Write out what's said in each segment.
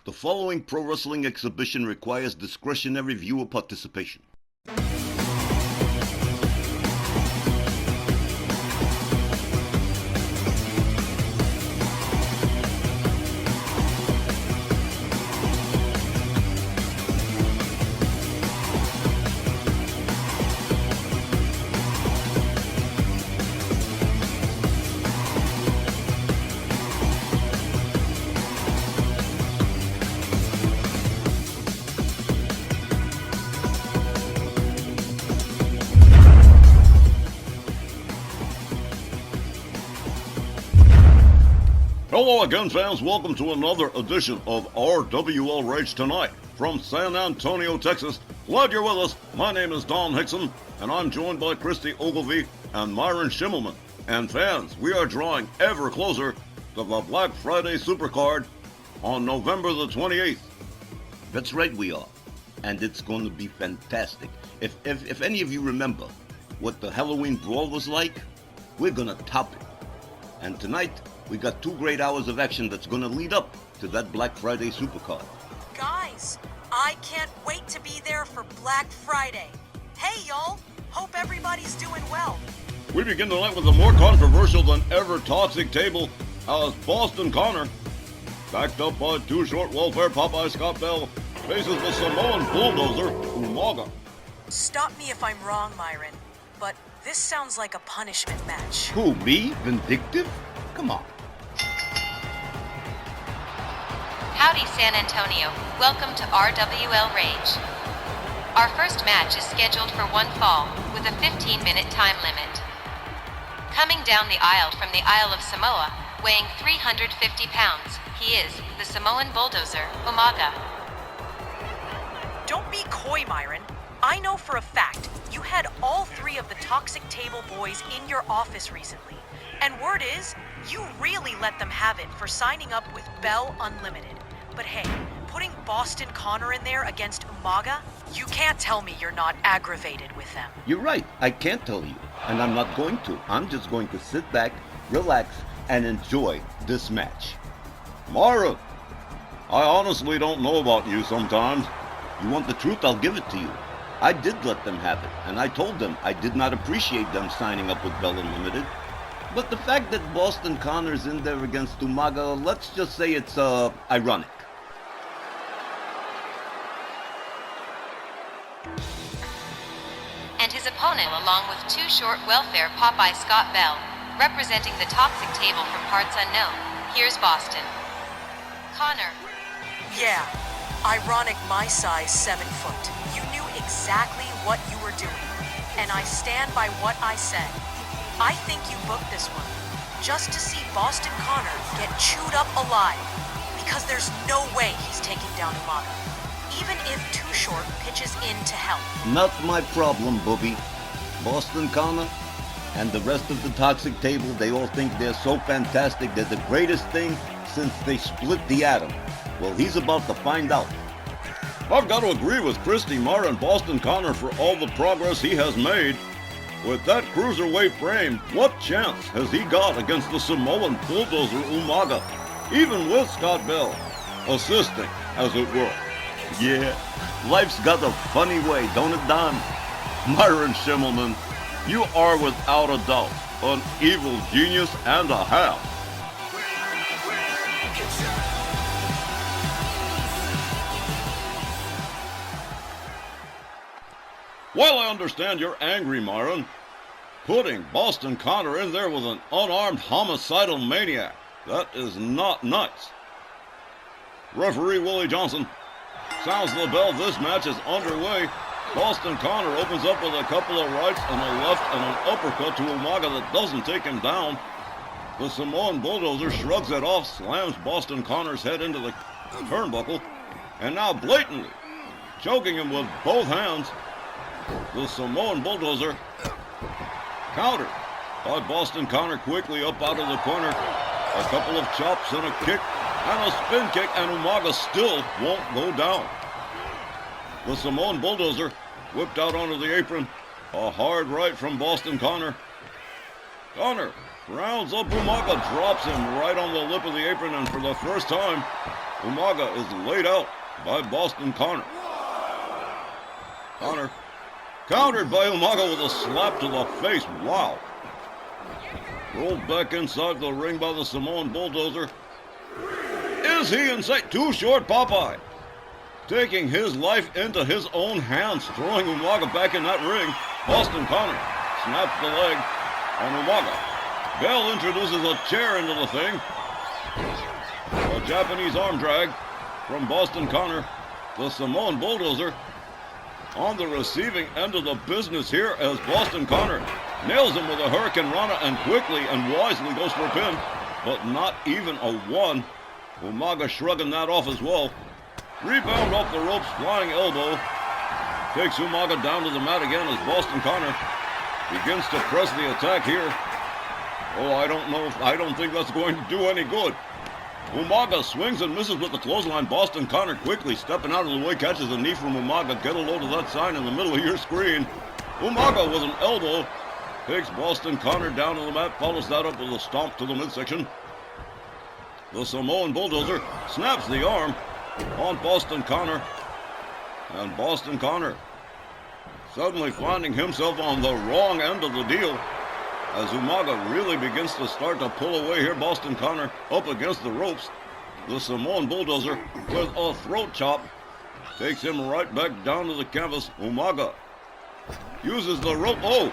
The following pro wrestling exhibition requires discretionary viewer participation. Hello again, fans. Welcome to another edition of RWL Rage Tonight from San Antonio, Texas. Glad you're with us. My name is Don Hickson, and I'm joined by Christy Ogilvie and Myron Schimmelman. And fans, we are drawing ever closer to the Black Friday Supercard on November the 28th. That's right, we are. And it's going to be fantastic. If any of you remember what the Halloween Brawl was like, we're going to top it. And tonight, we got 2 great hours of action that's gonna lead up to that Black Friday Supercard. Guys, I can't wait to be there for Black Friday. Hey y'all, hope everybody's doing well. We begin tonight with a more controversial than ever toxic table as Boston Connor, backed up by Too Short Welfare Popeye Scott Bell, faces the Samoan bulldozer Umaga. Stop me if I'm wrong, Myron, but this sounds like a punishment match. Who, me? Vindictive? Come on. Howdy, San Antonio. Welcome to RWL Rage. Our first match is scheduled for one fall, with a 15-minute time limit. Coming down the aisle from the Isle of Samoa, weighing 350 pounds, he is the Samoan bulldozer, Umaga. Don't be coy, Myron. I know for a fact you had all 3 of the Toxic Table boys in your office recently. And word is, you really let them have it for signing up with Bell Unlimited. But hey, putting Boston Connor in there against Umaga, you can't tell me you're not aggravated with them. You're right, I can't tell you, and I'm not going to. I'm just going to sit back, relax, and enjoy this match. Mara, I honestly don't know about you sometimes. You want the truth, I'll give it to you. I did let them have it, and I told them I did not appreciate them signing up with Bell Unlimited. But the fact that Boston Connor's in there against Umaga, let's just say it's, ironic. And his opponent, along with Too Short Welfare Popeye Scott Bell, representing the Toxic Table from parts unknown, here's Boston. Connor. Yeah, ironic my size 7 foot. You knew exactly what you were doing, and I stand by what I said. I think you booked this one just to see Boston Connor get chewed up alive, because there's no way he's taking down Umaga, even if Too Short pitches in to help. Not my problem, Booby. Boston Connor and the rest of the Toxic Table, they all think they're so fantastic, they're the greatest thing since they split the atom. Well, he's about to find out. I've got to agree with Christy Marr and Boston Connor for all the progress he has made. With that cruiserweight frame, what chance has he got against the Samoan bulldozer Umaga, even with Scott Bell assisting, as it were? Yeah, life's got a funny way, don't it, Don? Myron Schimmelman, you are without a doubt an evil genius and a half. While I understand you're angry, Myron, putting Boston Connor in there with an unarmed homicidal maniac, that is not nice. Referee Willie Johnson sounds the bell. This match is underway. Boston Connor opens up with a couple of rights and a left and an uppercut to Umaga that doesn't take him down. The Samoan bulldozer shrugs it off, slams Boston Connor's head into the turnbuckle, and now blatantly choking him with both hands. The Samoan bulldozer countered by Boston Connor quickly up out of the corner. A couple of chops and a kick and a spin kick, and Umaga still won't go down. The Samoan bulldozer whipped out onto the apron. A hard right from Boston Connor. Connor rounds up Umaga, drops him right on the lip of the apron, and for the first time, Umaga is laid out by Boston Connor. Connor countered by Umaga with a slap to the face. Wow. Rolled back inside the ring by the Samoan Bulldozer. Is he inside? Too short, Popeye. Taking his life into his own hands, throwing Umaga back in that ring. Boston Connor snaps the leg on Umaga. Bell introduces a chair into the thing. A Japanese arm drag from Boston Connor. The Samoan Bulldozer on the receiving end of the business here as Boston Connor nails him with a Hurricane Rana and quickly and wisely goes for a pin, but not even a one. Umaga shrugging that off as well. Rebound off the ropes, flying elbow. Takes Umaga down to the mat again as Boston Connor begins to press the attack here. Oh, I don't think that's going to do any good. Umaga swings and misses with the clothesline. Boston Connor quickly stepping out of the way, catches a knee from Umaga. Get a load of that sign in the middle of your screen. Umaga with an elbow takes Boston Connor down to the mat, follows that up with a stomp to the midsection. The Samoan Bulldozer snaps the arm on Boston Connor. And Boston Connor suddenly finding himself on the wrong end of the deal as Umaga really begins to start to pull away here. Boston Connor up against the ropes. The Samoan Bulldozer with a throat chop takes him right back down to the canvas. Umaga uses the rope. Oh!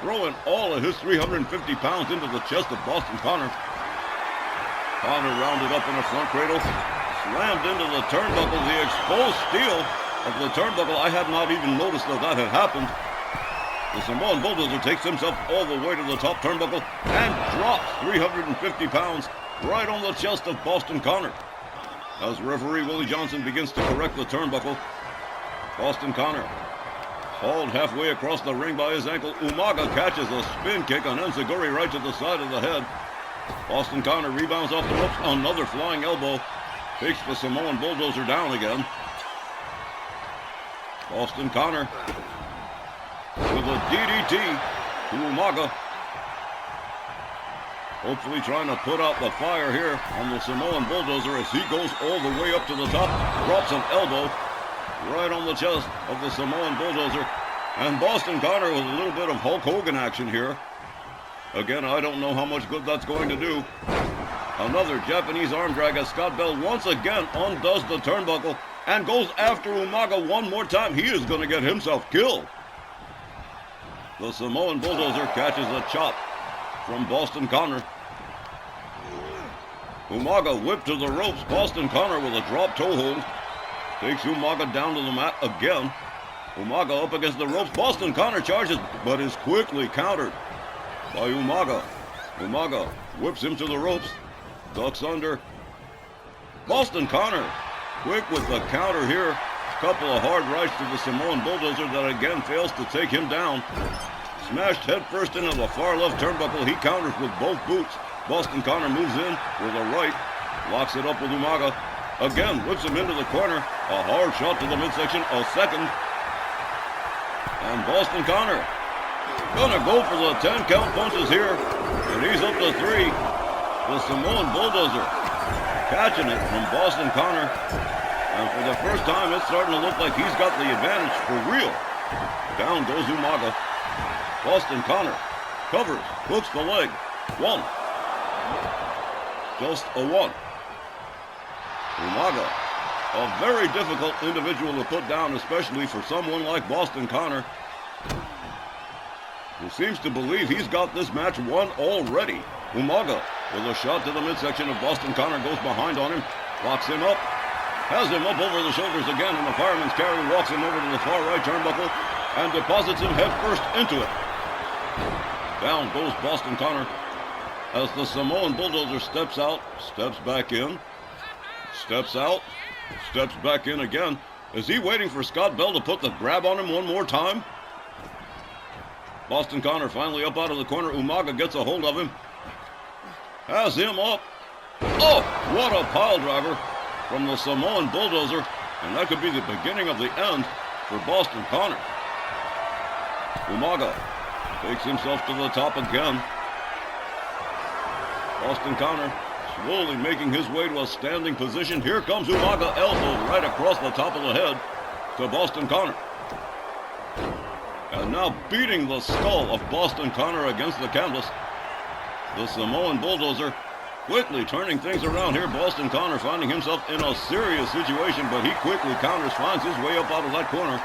Throwing all of his 350 pounds into the chest of Boston Connor. Connor rounded up in a front cradle. Slammed into the turnbuckle. The exposed steel of the turnbuckle. I had not even noticed that had happened. The Samoan Bulldozer takes himself all the way to the top turnbuckle and drops 350 pounds right on the chest of Boston Connor. As referee Willie Johnson begins to correct the turnbuckle, Boston Connor hauled halfway across the ring by his ankle. Umaga catches a spin kick on Enziguri right to the side of the head. Boston Connor rebounds off the ropes. Another flying elbow takes the Samoan Bulldozer down again. Boston Connor with a DDT to Umaga. Hopefully trying to put out the fire here on the Samoan Bulldozer as he goes all the way up to the top. Drops an elbow right on the chest of the Samoan Bulldozer. And Boston Connor with a little bit of Hulk Hogan action here. Again, I don't know how much good that's going to do. Another Japanese arm drag as Scott Bell once again undoes the turnbuckle and goes after Umaga one more time. He is going to get himself killed. The Samoan Bulldozer catches a chop from Boston Connor. Umaga whipped to the ropes. Boston Connor with a drop toe hold takes Umaga down to the mat again. Umaga up against the ropes. Boston Connor charges, but is quickly countered by Umaga. Umaga whips him to the ropes, ducks under. Boston Connor quick with the counter here. Couple of hard rights to the Samoan Bulldozer that again fails to take him down. Smashed headfirst into the far left turnbuckle. He counters with both boots. Boston Connor moves in with a right, locks it up with Umaga. Again whips him into the corner. A hard shot to the midsection. A second. And Boston Connor gonna go for the 10 count punches here. And he's up to 3. The Samoan Bulldozer catching it from Boston Connor. And for the first time, it's starting to look like he's got the advantage for real. Down goes Umaga. Boston Connor covers, hooks the leg. 1. Just a 1. Umaga, a very difficult individual to put down, especially for someone like Boston Connor, who seems to believe he's got this match won already. Umaga with a shot to the midsection of Boston Connor, goes behind on him, locks him up, has him up over the shoulders again, and the fireman's carry walks him over to the far right turnbuckle and deposits him head first into it. Down goes Boston Connor as the Samoan Bulldozer steps out, steps back in, steps out, steps back in again. Is he waiting for Scott Bell to put the grab on him one more time? Boston Connor finally up out of the corner. Umaga gets a hold of him, has him up. Oh, what a pile driver from the Samoan Bulldozer, and that could be the beginning of the end for Boston Connor. Umaga takes himself to the top again. Boston Connor slowly making his way to a standing position. Here comes Umaga, elbow right across the top of the head to Boston Connor. And now beating the skull of Boston Connor against the canvas. The Samoan Bulldozer quickly turning things around here. Boston Connor finding himself in a serious situation, but he quickly counters, finds his way up out of that corner.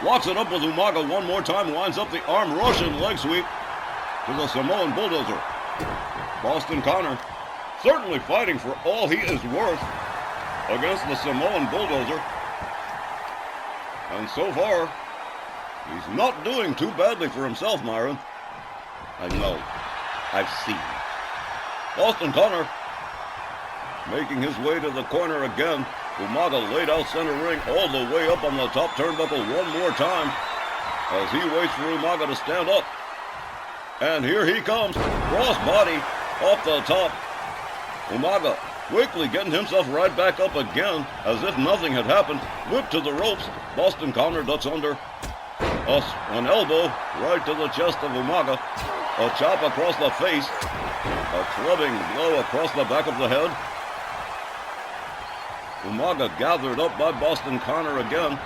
Locks it up with Umaga one more time, winds up the arm Russian leg sweep to the Samoan Bulldozer. Boston Connor certainly fighting for all he is worth against the Samoan Bulldozer. And so far, he's not doing too badly for himself, Myron. I know. I've seen. Boston Connor making his way to the corner again. Umaga laid out center ring all the way up on the top turnbuckle one more time as he waits for Umaga to stand up. And here he comes, crossbody off the top. Umaga quickly getting himself right back up again as if nothing had happened. Whip to the ropes. Boston Connor ducks under. An elbow right to the chest of Umaga. A chop across the face. A clubbing blow across the back of the head. Umaga gathered up by Boston Connor again.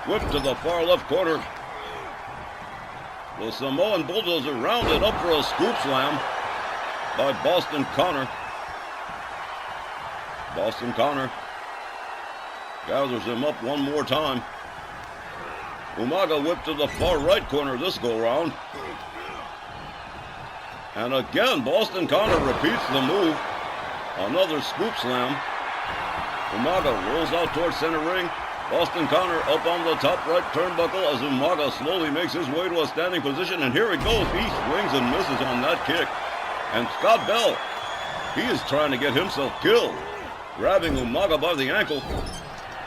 Whip to the far left corner. The Samoan Bulldozer rounded up for a scoop slam by Boston Connor. Boston Connor gathers him up one more time. Umaga whipped to the far right corner this go-round. And again, Boston Connor repeats the move. Another scoop slam. Umaga rolls out towards center ring. Boston Connor up on the top right turnbuckle as Umaga slowly makes his way to a standing position. And here he goes. He swings and misses on that kick. And Scott Bell, he is trying to get himself killed. Grabbing Umaga by the ankle.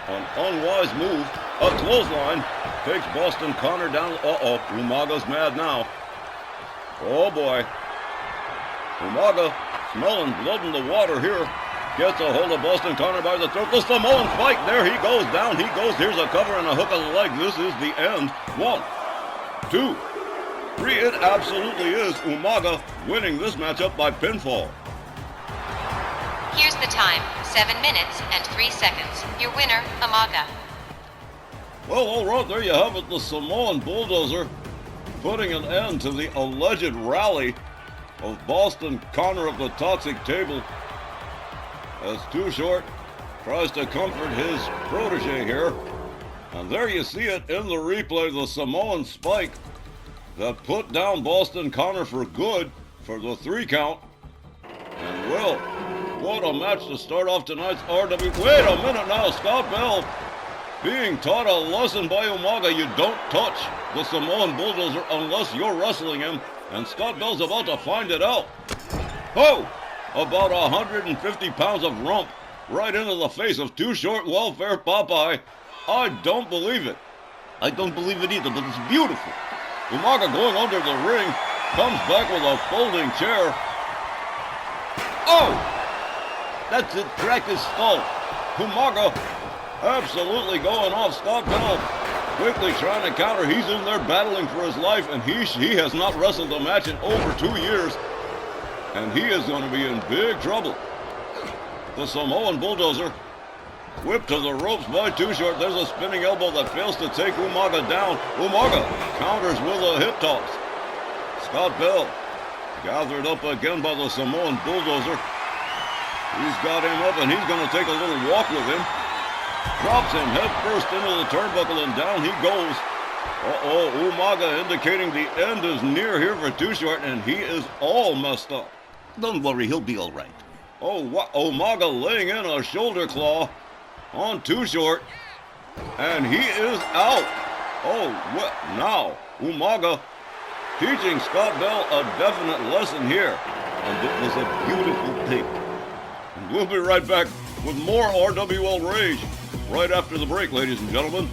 An unwise move. A clothesline takes Boston Connor down. Uh-oh, Umaga's mad now. Oh boy. Umaga smelling blood in the water here. Gets a hold of Boston Connor by the throat. The Samoan spike. There he goes. Down he goes. Here's a cover and a hook of the leg. This is the end. 1, 2, 3. It absolutely is. Umaga winning this matchup by pinfall. Here's the time, 7 minutes and 3 seconds. Your winner, Umaga. Well, all right, there you have it. The Samoan Bulldozer putting an end to the alleged rally of Boston Connor of the Toxic Table as Too Short tries to comfort his protege here. And there you see it in the replay, the Samoan spike that put down Boston Connor for good for the 3 count. And well, what a match to start off tonight's RW. Wait a minute now, Scott Bell being taught a lesson by Umaga. You don't touch the Samoan Bulldozer unless you're wrestling him. And Scott Bell's about to find it out. Oh! About 150 pounds of rump right into the face of Too Short Welfare Popeye. I don't believe it. I don't believe it either, but it's beautiful. Umaga going under the ring, comes back with a folding chair. Oh! That's it, crack his skull. Umaga absolutely going off. Scott Bell quickly trying to counter. He's in there battling for his life, and he has not wrestled a match in over 2 years. And he is going to be in big trouble. The Samoan Bulldozer whipped to the ropes by Too Short. There's a spinning elbow that fails to take Umaga down. Umaga counters with a hip toss. Scott Bell gathered up again by the Samoan Bulldozer. He's got him up and he's going to take a little walk with him. Drops him head first into the turnbuckle and down he goes. Uh-oh, Umaga indicating the end is near here for Too Short, and he is all messed up. Don't worry, he'll be all right. Oh, Umaga laying in a shoulder claw on Too Short, and he is out. Oh, what now? Umaga teaching Scott Bell a definite lesson here, And it was a beautiful thing. and we'll be right back with more RWL Rage right after the break, ladies and gentlemen.